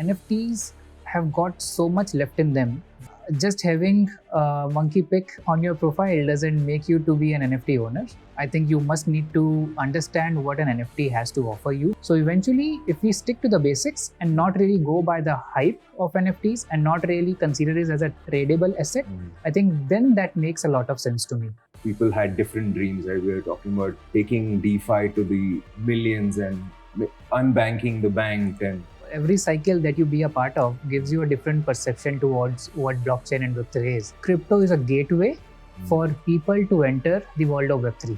NFTs have got so much left in them. Just having a monkey pic on your profile doesn't make you to be an NFT owner. I think you must need to understand what an NFT has to offer you. So eventually, if we stick to the basics and not really go by the hype of NFTs and not really consider it as a tradable asset, I think then that makes a lot of sense to me. People had different dreams, right? We were talking about taking DeFi to the millions and unbanking the bank, and every cycle that you be a part of gives you a different perception towards what blockchain and Web3 is. Crypto is a gateway for people to enter the world of Web3.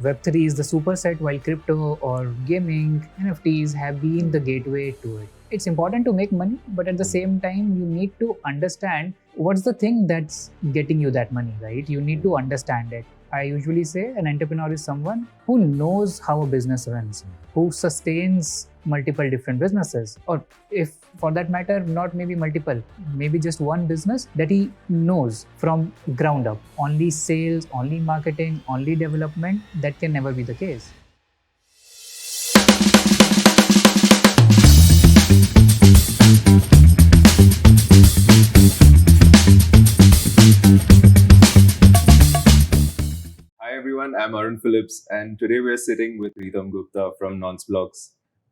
Web3 is the superset, while crypto or gaming, NFTs have been the gateway to it. It's important to make money, but at the same time, you need to understand what's the thing that's getting you that money, right? You need to understand it. I usually say an entrepreneur is someone who knows how a business runs, who sustains multiple different businesses, or if for that matter, not maybe multiple, maybe just one business that he knows from ground up. Only sales, only marketing, only development, that can never be the case. Hi everyone, I'm Arun and today we're sitting with Ritam Gupta from Nonce.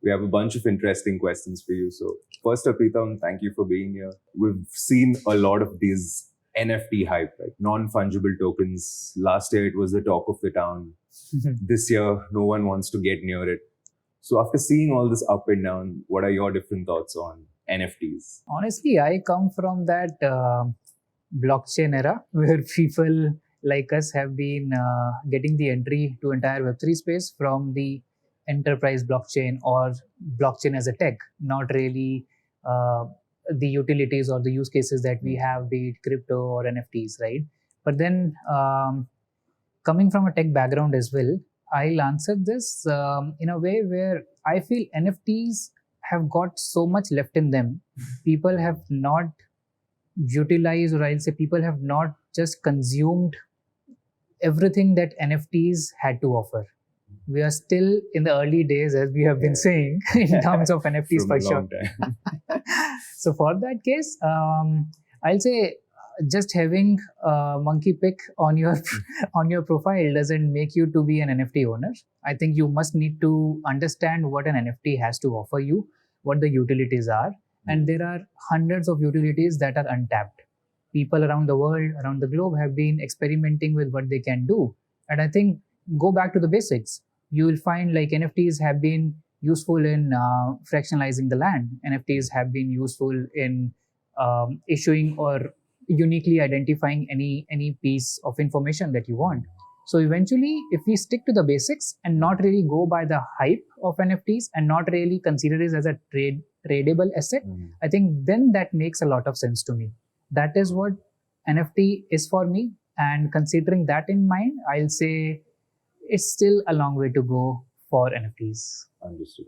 We have a bunch of interesting questions for you. So first up, Ritam, thank you for being here. We've seen a lot of these NFT hype, like non-fungible tokens. Last year, it was the talk of the town. This year, no one wants to get near it. So after seeing all this up and down, what are your different thoughts on NFTs? Honestly, I come from that blockchain era where people like us have been getting the entry to entire Web3 space from the enterprise blockchain or blockchain as a tech, not really the utilities or the use cases that we have, be it crypto or NFTs, right? But then coming from a tech background as well, I'll answer this in a way where I feel NFTs have got so much left in them. People have not utilized, or I'll say people have not just consumed everything that NFTs had to offer. We are still in the early days, as we have been saying, in terms of NFTs for sure. So for that case, I'll say just having a monkey pic on your on your profile doesn't make you to be an NFT owner. I think you must need to understand what an NFT has to offer you, what the utilities are, and there are hundreds of utilities that are untapped. People around the world, around the globe, have been experimenting with what they can do, and I think go back to the basics. You will find like NFTs have been useful in fractionalizing the land. NFTs have been useful in issuing or uniquely identifying any piece of information that you want. So eventually, if we stick to the basics and not really go by the hype of NFTs and not really consider it as a tradable asset, I think then that makes a lot of sense to me. That is what NFT is for me. And considering that in mind, I'll say it's still a long way to go for NFTs. Understood.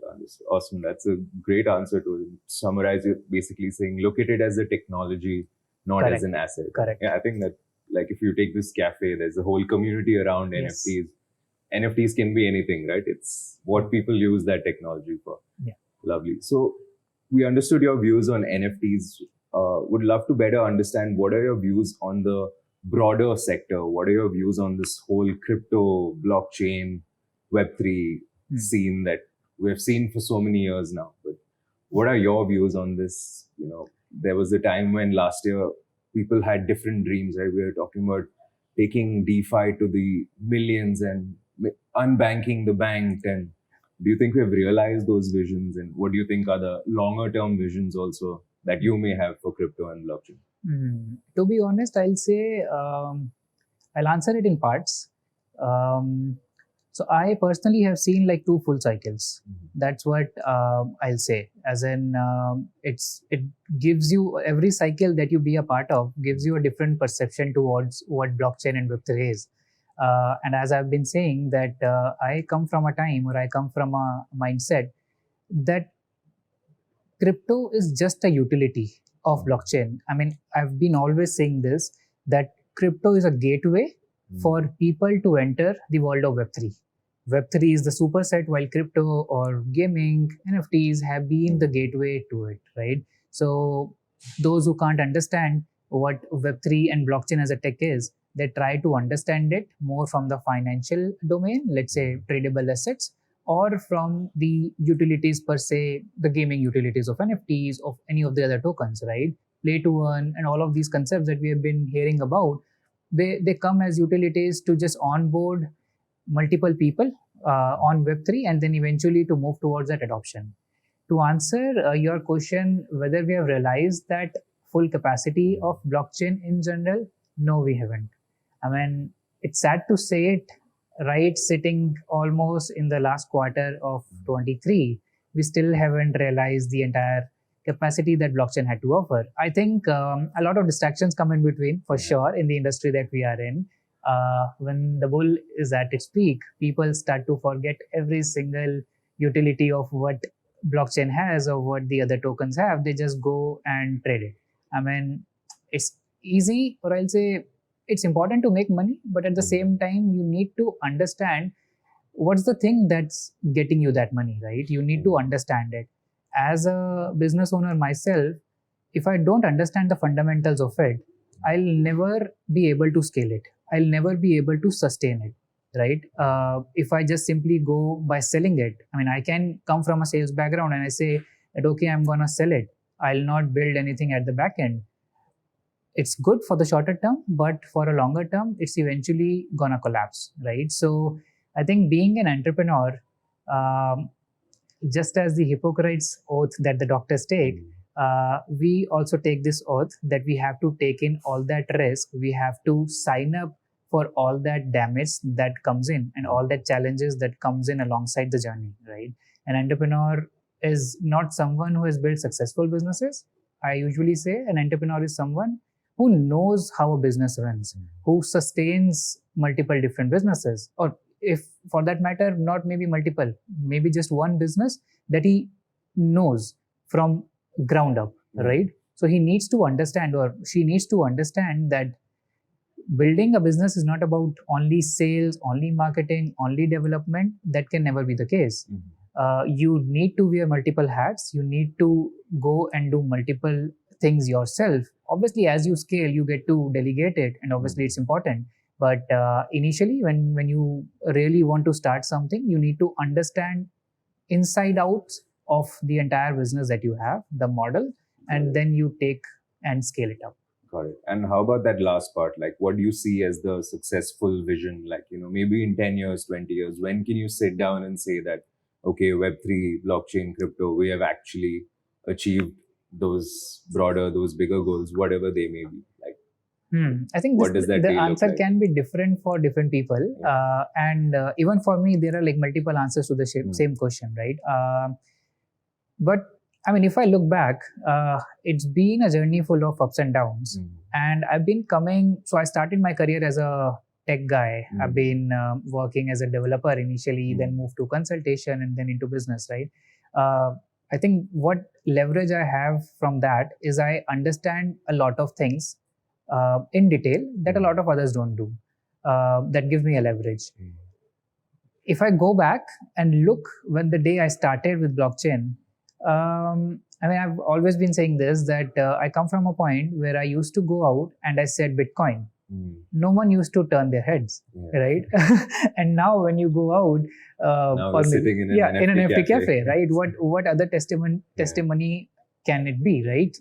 Awesome. That's a great answer to summarize it, basically saying look at it as a technology, not Correct. As an asset. Correct. Yeah, I think that like if you take this cafe, there's a whole community around Yes. NFTs. NFTs can be anything, right? It's what people use that technology for. Yeah. Lovely. So we understood your views on NFTs. Would love to better understand what are your views on the broader sector. What are your views on this whole crypto, blockchain, Web3 scene that we've seen for so many years now? But what are your views on this? You know, there was a time when last year people had different dreams, right? We were talking about taking DeFi to the millions and unbanking the bank. And do you think we've realized those visions? And what do you think are the longer term visions also that you may have for crypto and blockchain? To be honest, I'll say I'll answer it in parts. So I personally have seen like two full cycles. That's what I'll say. As in, it gives you, every cycle that you be a part of gives you a different perception towards what blockchain and Web3 is. And as I've been saying that I come from a time, or I come from a mindset that crypto is just a utility of blockchain. I mean, I've been always saying this, that crypto is a gateway for people to enter the world of Web3. Web3 is the superset, while crypto or gaming, NFTs have been the gateway to it, right? So those who can't understand what Web3 and blockchain as a tech is, they try to understand it more from the financial domain, let's say tradable assets, or from the utilities per se, the gaming utilities of NFTs, of any of the other tokens, right? Play to earn, and all of these concepts that we have been hearing about, they come as utilities to just onboard multiple people on Web3 and then eventually to move towards that adoption. To answer your question, whether we have realized that full capacity of blockchain in general, no, we haven't. I mean, it's sad to say it, right? Sitting almost in the last quarter of 23, we still haven't realized the entire capacity that blockchain had to offer. I think a lot of distractions come in between, for sure, in the industry that we are in. When the bull is at its peak, people start to forget every single utility of what blockchain has or what the other tokens have. They just go and trade it. I mean, it's easy, or I'll say it's important to make money, but at the same time, you need to understand what's the thing that's getting you that money, right? You need to understand it. As a business owner myself, if I don't understand the fundamentals of it, I'll never be able to scale it. I'll never be able to sustain it, right? If I just simply go by selling it, I mean, I can come from a sales background and I say that, okay, I'm going to sell it. I'll not build anything at the back end. It's good for the shorter term, but for a longer term, it's eventually going to collapse, right? So I think being an entrepreneur, just as the Hippocrates oath that the doctors take, we also take this oath that we have to take in all that risk. We have to sign up for all that damage that comes in and all that challenges that comes in alongside the journey, right? An entrepreneur is not someone who has built successful businesses. I usually say an entrepreneur is someone who knows how a business runs, who sustains multiple different businesses, or if for that matter, not maybe multiple, maybe just one business that he knows from ground up, right? So he needs to understand, or she needs to understand, that building a business is not about only sales, only marketing, only development. That can never be the case. You need to wear multiple hats. You need to go and do multiple things yourself. Obviously, as you scale, you get to delegate it, and obviously it's important. But initially, when you really want to start something, you need to understand inside out of the entire business that you have, the model, and then you take and scale it up. Got it. And how about that last part? Like, what do you see as the successful vision? Like, maybe in 10 years, 20 years, when can you sit down and say that, okay, Web3, blockchain, crypto, we have actually achieved those broader, those bigger goals, whatever they may be? Like, I think what does that the day look answer like? can be different for different people. And even for me, there are like multiple answers to the same question, right? But I mean, if I look back, it's been a journey full of ups and downs. And I've been so I started my career as a tech guy. I've been working as a developer initially, then moved to consultation and then into business, right? I think what leverage I have from that is I understand a lot of things in detail that a lot of others don't do. That gives me a leverage. If I go back and look when the day I started with blockchain, I mean, I've always been saying this, that I come from a point where I used to go out and I said Bitcoin. No one used to turn their heads, right? And now when you go out, now we're sitting in an NFT cafe, right? What other testimony can it be, right?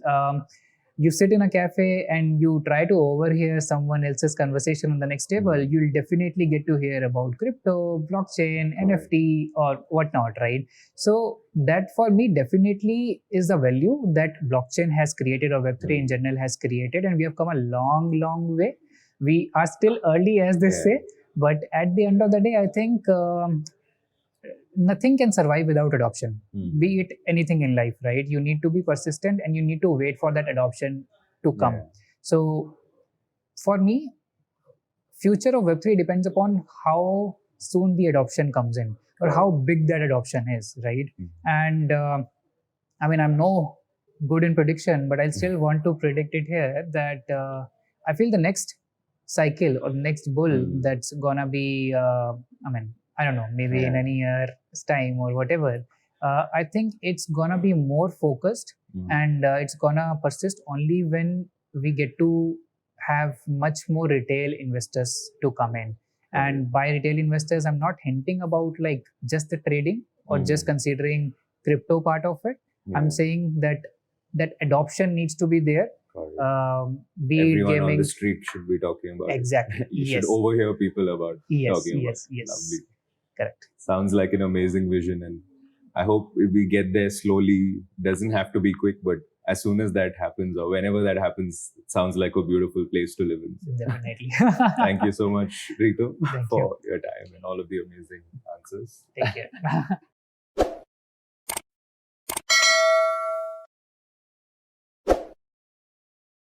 You sit in a cafe and you try to overhear someone else's conversation on the next table, you'll definitely get to hear about crypto, blockchain, NFT, or whatnot, right? So that for me definitely is the value that blockchain has created, or Web3 in general has created, and we have come a long, long way. We are still early, as they say, but at the end of the day, I think nothing can survive without adoption, be it anything in life, right? You need to be persistent and you need to wait for that adoption to come. So for me, future of Web3 depends upon how soon the adoption comes in, or how big that adoption is, right? And I mean, I'm no good in prediction, but I still want to predict it here, that I feel the next cycle or next bull that's gonna be, I mean, I don't know, maybe in Yeah. a year's time or whatever, I think it's gonna be more focused, and it's gonna persist only when we get to have much more retail investors to come in. Right. And by retail investors, I'm not hinting about like just the trading or just considering crypto part of it. Yeah. I'm saying that adoption needs to be there. Got it. Be it Everyone on gaming. the street should be talking about Exactly. it. You Yes. should overhear people about Yes. talking about Yes. it. Yes. Lovely. Correct. Sounds like an amazing vision, and I hope we get there slowly. Doesn't have to be quick, but as soon as that happens or whenever that happens, it sounds like a beautiful place to live in. So Definitely. thank you so much, Ritam, Thank for your time and all of the amazing answers. Take care.